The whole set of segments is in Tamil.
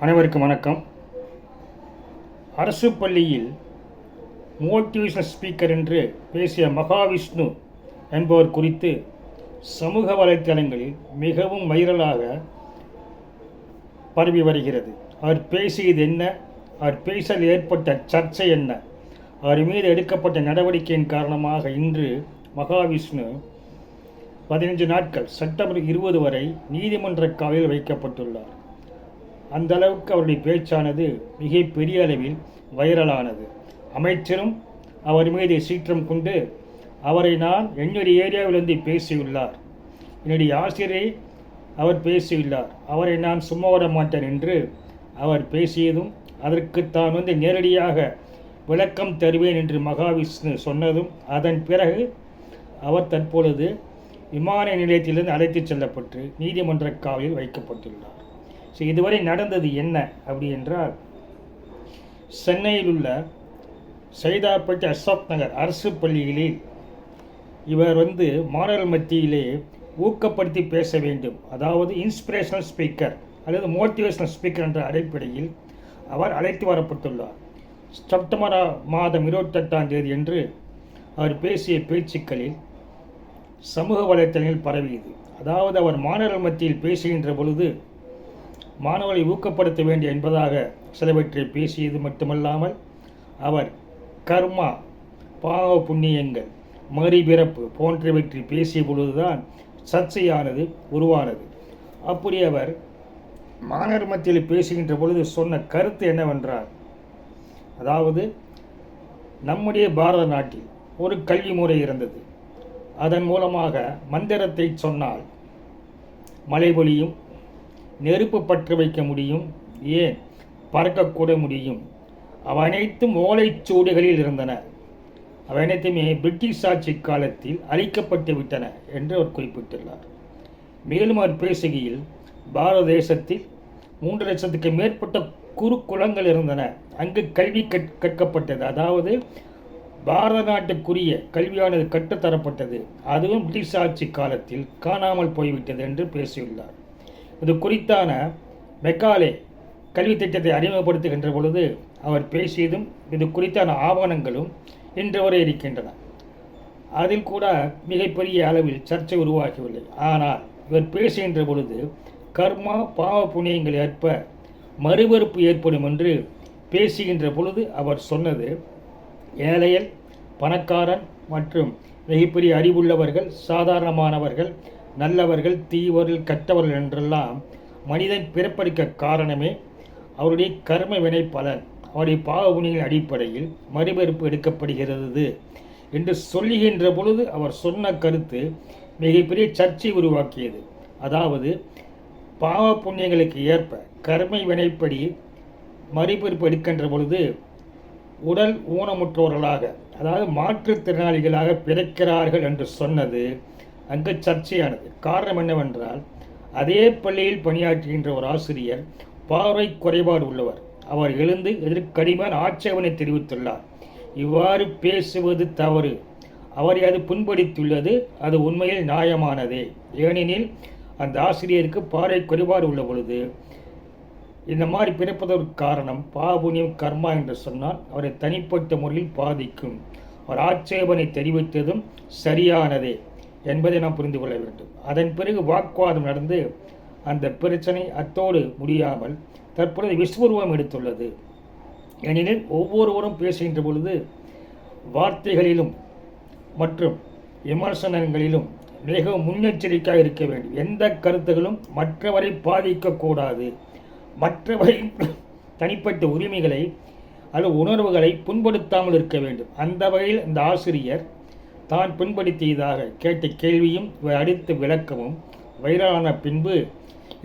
அனைவருக்கும் வணக்கம். அரசு பள்ளியில் மோட்டிவேஷனல் ஸ்பீக்கர் என்று பேசிய மகாவிஷ்ணு என்பவர் குறித்து சமூக வலைத்தளங்களில் மிகவும் வைரலாக பரவி வருகிறது. அவர் பேசியது என்ன, அவர் பேசல் ஏற்பட்ட சர்ச்சை என்ன, அவர் மீது எடுக்கப்பட்ட நடவடிக்கையின் காரணமாக இன்று மகாவிஷ்ணு 15 நாட்கள் செப்டம்பர் 20 வரை நீதிமன்ற காவலில் வைக்கப்பட்டுள்ளார். அந்த அளவுக்கு அவருடைய பேச்சானது மிக பெரிய அளவில் வைரலானது. அமைச்சரும் அவர் மீது சீற்றம் கொண்டு அவரை நான் என்னுடைய ஏரியாவிலிருந்து பேசியுள்ளார், என்னுடைய ஆசிரியரை அவர் பேசியுள்ளார், அவரை நான் சும்மா விட மாட்டேன் என்று அவர் பேசியதும் அதற்கு தான் நேரடியாக விளக்கம் தருவேன் என்று மகாவிஷ்ணு சொன்னதும் அதன் பிறகு அவர் தற்பொழுது விமான நிலையத்திலிருந்து அழைத்துச் செல்லப்பட்டு நீதிமன்ற காவலில் வைக்கப்பட்டுள்ளார். ஸோ இதுவரை நடந்தது என்ன அப்படி என்றால், சென்னையில் உள்ள சைதாப்பேட்டை அசோக் நகர் அரசு பள்ளிகளில் இவர் மாணவர்கள் மத்தியிலே ஊக்கப்படுத்தி பேச வேண்டும், அதாவது இன்ஸ்பிரேஷனல் ஸ்பீக்கர் அல்லது மோட்டிவேஷனல் ஸ்பீக்கர் என்ற அடிப்படையில் அவர் அழைத்து வரப்பட்டுள்ளார். செப்டம்பர் மாதம் 28ஆம் தேதி என்று அவர் பேசிய பேச்சுக்களில் சமூக வலைத்தளங்களில் பரவியது. அதாவது அவர் மாணவர்கள் மத்தியில் பேசுகின்ற பொழுது மாணவர்களை ஊக்கப்படுத்த வேண்டும் என்பதாக சிலவற்றை பேசியது மட்டுமல்லாமல் அவர் கர்மா, பாவ புண்ணியங்கள், மறுபிறப்பு போன்றவற்றை பேசிய பொழுதுதான் சர்ச்சையானது உருவானது. அப்படி அவர் மாணவர் மத்தியில் பேசுகின்ற பொழுது சொன்ன கருத்து என்னவென்றால், அதாவது நம்முடைய பாரத நாட்டில் ஒரு கல்வி முறை இருந்தது. அதன் மூலமாக மந்திரத்தை சொன்னால் மழை பொழியும், நெருப்பு பற்ற வைக்க முடியும், ஏன் பறக்கக்கூட முடியும். அவை அனைத்தும் ஓலைச்சூடுகளில் இருந்தன. அவை அனைத்துமே பிரிட்டிஷ் ஆட்சி காலத்தில் அழிக்கப்பட்டு விட்டன என்று அவர் குறிப்பிட்டுள்ளார். மேலும் அவர் பேசுகையில் பாரத தேசத்தில் 3 லட்சத்துக்கு மேற்பட்ட குறுக்குளங்கள் இருந்தன, அங்கு கல்வி கற்கப்பட்டது. அதாவது பாரத நாட்டுக்குரிய கல்வியானது கற்றுத்தரப்பட்டது, அதுவும் பிரிட்டிஷ் ஆட்சி காலத்தில் காணாமல் போய்விட்டது என்று பேசியுள்ளார். இது குறித்தான மெக்காலே கல்வி திட்டத்தை அறிமுகப்படுத்துகின்ற பொழுது அவர் பேசியதும் இது குறித்தான ஆவணங்களும் இன்று வரை இருக்கின்றன. அதில் கூட மிகப்பெரிய அளவில் சர்ச்சை உருவாகவில்லை. ஆனால் இவர் பேசுகின்ற பொழுது கர்மா, பாவ புண்ணியங்கள் ஏற்ப மறுபறுப்பு ஏற்படும் என்று பேசுகின்ற பொழுது அவர் சொன்னது, ஏழைகள், பணக்காரன் மற்றும் மிகப்பெரிய அறிவுள்ளவர்கள், சாதாரணமானவர்கள், நல்லவர்கள், தீவர்கள், கெட்டவர்கள் என்றெல்லாம் மனிதன் பிறப்பெடுக்க காரணமே அவருடைய கர்ம வினை பலன், அவருடைய பாவபுணியின் அடிப்படையில் மறுபிறப்பு எடுக்கப்படுகிறது என்று சொல்லுகின்ற பொழுது அவர் சொன்ன கருத்து மிகப்பெரிய சர்ச்சை உருவாக்கியது. அதாவது பாவ புண்ணியங்களுக்கு ஏற்ப கர்ம வினைப்படி மறுபிறப்பு எடுக்கின்ற பொழுது உடல் ஊனமுற்றவர்களாக, அதாவது மாற்றுத்திறனாளிகளாக பிறக்கிறார்கள் என்று சொன்னது அங்கு சர்ச்சையானது. காரணம் என்னவென்றால், அதே பள்ளியில் பணியாற்றுகின்ற ஒரு ஆசிரியர் பார்வை குறைபாடு உள்ளவர். அவர் எழுந்து கடுமையான ஆட்சேபனை தெரிவித்துள்ளார். இவ்வாறு பேசுவது தவறு, அவரை அது புண்படுத்தியுள்ளது, அது உண்மையில் நியாயமானதே. ஏனெனில் அந்த ஆசிரியருக்கு பார்வை குறைபாடு உள்ள பொழுது இந்த மாதிரி பிறப்பதற்கு காரணம் பாபுனியம் கர்மா என்று சொன்னால் அவரை தனிப்பட்ட முறையில் பாதிக்கும். அவர் ஆட்சேபனை தெரிவித்ததும் சரியானதே என்பதை நாம் புரிந்து கொள்ள வேண்டும். அதன் பிறகு வாக்குவாதம் நடந்து அந்த பிரச்சனை அத்தோடு முடியாமல் தற்பொழுது விஸ்வரூபம் எடுத்துள்ளது. ஏனெனில் ஒவ்வொருவரும் பேசுகின்ற பொழுது வார்த்தைகளிலும் மற்றும் விமர்சனங்களிலும் மிகவும் முன்னெச்சரிக்கையாக இருக்க வேண்டும். எந்த கருத்துகளும் மற்றவரை பாதிக்கக்கூடாது, மற்றவரை தனிப்பட்ட உரிமைகளை அல்லது உணர்வுகளை புண்படுத்தாமல் இருக்க வேண்டும். அந்த வகையில் இந்த ஆசிரியர் தான் பின்படுத்தியதாக கேட்ட கேள்வியும் அடித்த விளக்கமும் வைரலான பின்பு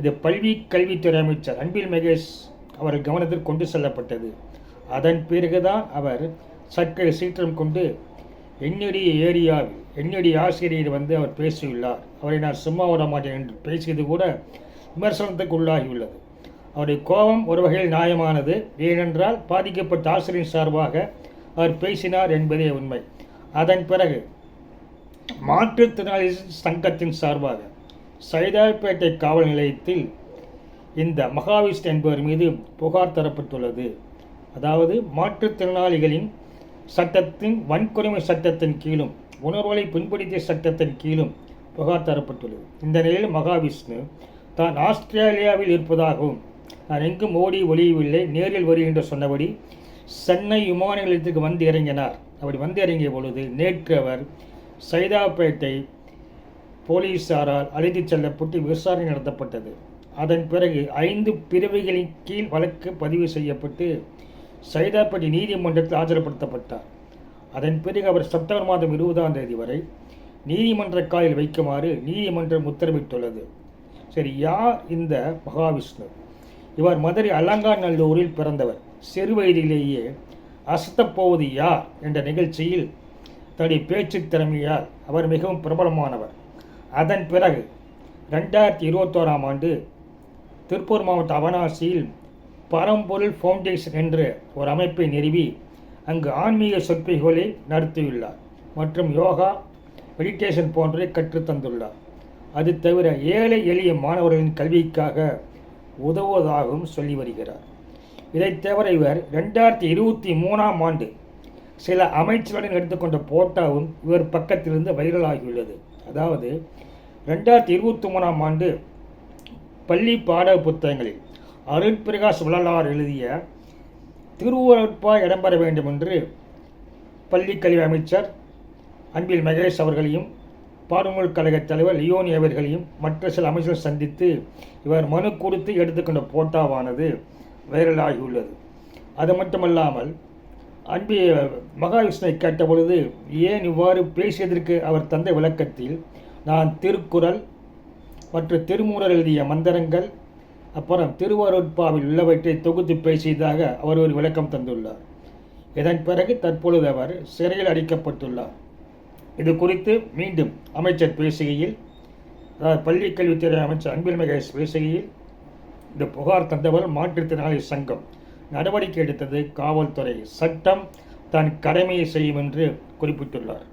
இது பள்ளி கல்வித்துறை அமைச்சர் அன்பில் மகேஷ் அவர் கவனத்தில் கொண்டு செல்லப்பட்டது. அதன் பிறகுதான் அவர் சற்று சீற்றம் கொண்டு என்னுடைய ஏரியாவில் என்னுடைய ஆசிரியர் அவர் பேசியுள்ளார், அவரை நான் சும்மா விட மாட்டேன் என்று பேசியது கூட விமர்சனத்துக்கு உள்ளாகியுள்ளது. அவருடைய கோபம் ஒரு வகையில் நியாயமானது, ஏனென்றால் பாதிக்கப்பட்ட ஆசிரியர் சார்பாக அவர் பேசினார் என்பதே உண்மை. அதன் பிறகு மாற்றுத்திறனாளி சங்கத்தின் சார்பாக சைதாப்பேட்டை காவல் நிலையத்தில் இந்த மகாவிஷ்ணு என்பவர் மீது புகார் தரப்பட்டுள்ளது. அதாவது மாற்றுத்திறனாளிகளின் சட்டத்தின் வன்கொடுமை சட்டத்தின் கீழும் உணர்வுகளை புண்படுத்திய சட்டத்தின் கீழும் புகார் தரப்பட்டுள்ளது. இந்த நிலையில் மகாவிஷ்ணு தான் ஆஸ்திரேலியாவில் இருப்பதாகவும் நான் எங்கும் ஓடி ஒளியவில்லை, நேரில் வருகின்ற சொன்னபடி சென்னை விமான நிலையத்துக்கு வந்து இறங்கினார். அப்படி வந்து இறங்கிய பொழுது நேற்று அவர் சைதாப்பேட்டை போலீசாரால் அழைத்துச் செல்லப்பட்டு விசாரணை நடத்தப்பட்டது. அதன் பிறகு 5 பிரிவுகளின் கீழ் வழக்கு பதிவு செய்யப்பட்டு சைதாப்பேட்டை நீதிமன்றத்தில் ஆஜர்படுத்தப்பட்டார். அதன் பிறகு அவர் செப்டம்பர் மாதம் 20ஆம் தேதி வரை நீதிமன்ற காலில் வைக்குமாறு நீதிமன்றம் உத்தரவிட்டுள்ளது. சரி, யார் இந்த மகாவிஷ்ணு? இவர் மதுரை அலங்காநல்லூரில் பிறந்தவர். சிறு வயதிலேயே அசத்தப்போவது யார் என்ற நிகழ்ச்சியில் தன்னுடைய பேச்சு திறமையால் அவர் மிகவும் பிரபலமானவர். அதன் பிறகு 2021ஆம் ஆண்டு திருப்பூர் மாவட்ட அவனாசியில் பரம்பொருள் ஃபவுண்டேஷன் என்ற ஒரு அமைப்பை நிறுவி அங்கு ஆன்மீக சொற்பொழிவுகளை நடத்தியுள்ளார் மற்றும் யோகா, மெடிடேஷன் போன்றவை கற்றுத்தந்துள்ளார். அது தவிர ஏழை எளிய மாணவர்களின் கல்விக்காக உதவுவதாகவும் சொல்லி வருகிறார். இதை தவிர இவர் 2023ஆம் ஆண்டு சில அமைச்சர்களுடன் எடுத்துக்கொண்ட போட்டோவும் இவர் பக்கத்திலிருந்து வைரலாகியுள்ளது. அதாவது 2023ஆம் ஆண்டு பள்ளி பாட புத்தகங்களில் அருட்பிரகாஷ் வள்ளலார் எழுதிய திருவருட்பா இடம்பெற வேண்டும் என்று பள்ளிக்கல்வி அமைச்சர் அன்பில் மகேஷ் அவர்களையும் பாடுநூல் கழக தலைவர் லியோனி அவர்களையும் மற்ற சில அமைச்சர்கள் சந்தித்து இவர் மனு கொடுத்து எடுத்துக்கொண்ட போட்டோவானது வைரலாகியுள்ளது. அது மட்டுமல்லாமல் மகாவிஷ்ணுவை கேட்ட பொழுது ஏன் இவ்வாறு பேசியதற்கு அவர் தந்த விளக்கத்தில் நான் திருக்குறள் மற்றும் திருமூலர் எழுதிய மந்திரங்கள் அப்புறம் திருவருட்பாவில் உள்ளவற்றை தொகுத்து பேசியதாக அவர் ஒரு விளக்கம் தந்துள்ளார். இதன் பிறகு தற்பொழுது அவர் சிறையில் அடைக்கப்பட்டுள்ளார். இது குறித்து மீண்டும் அமைச்சர் பேசுகையில், அதாவது பள்ளிக்கல்வித்துறை அமைச்சர் அன்பில் மகேஷ் பேசுகையில், இந்த புகார் தந்தவர் மாற்றுத்திறனாளி சங்கம், நடவடிக்கை எடுத்தது காவல்துறை, சட்டம் தன் கடமையை செய்யும் என்று குறிப்பிட்டுள்ளார்.